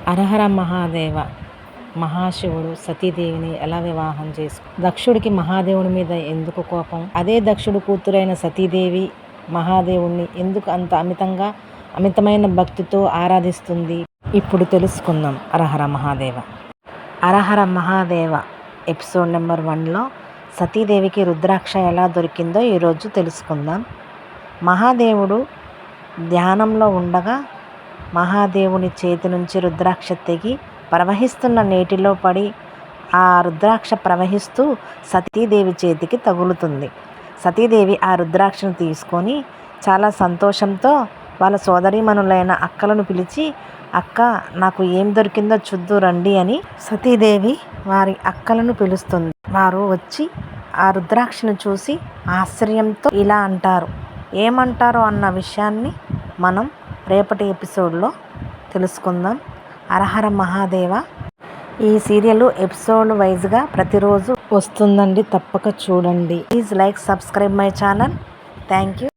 హరహర మహాదేవ. మహాశివుడు సతీదేవిని ఎలా వివాహం దక్షుడికి మహాదేవుని మీద ఎందుకు కోపం? అదే దక్షుడు కూతురైన సతీదేవి మహాదేవుణ్ణి ఎందుకు అంత అమితమైన భక్తితో ఆరాధిస్తుంది? ఇప్పుడు తెలుసుకుందాం. హరహర మహాదేవ. హరహర మహాదేవ ఎపిసోడ్ నెంబర్ 1లో సతీదేవికి రుద్రాక్ష ఎలా దొరికిందో ఈరోజు తెలుసుకుందాం. మహాదేవుడు ధ్యానంలో ఉండగా మహాదేవుని చేతి నుంచి రుద్రాక్ష తెగి ప్రవహిస్తున్న నీటిలో పడి ఆ రుద్రాక్ష ప్రవహిస్తూ సతీదేవి చేతికి తగులుతుంది. సతీదేవి ఆ రుద్రాక్షను తీసుకొని చాలా సంతోషంతో వాళ్ళ సోదరీమణులైన అక్కలను పిలిచి, అక్క నాకు ఏం దొరికిందో చూద్దు రండి అని సతీదేవి వారి అక్కలను పిలుస్తుంది. వారు వచ్చి ఆ రుద్రాక్షను చూసి ఆశ్చర్యంతో ఇలా అంటారు. ఏమంటారో అన్న విషయాన్ని మనం రేపటి ఎపిసోడ్లో తెలుసుకుందాం. హరహర మహాదేవ. ఈ సీరియల్ ఎపిసోడ్ వైజ్గా ప్రతిరోజు వస్తుందండి, తప్పక చూడండి. Please like, subscribe my channel. Thank you.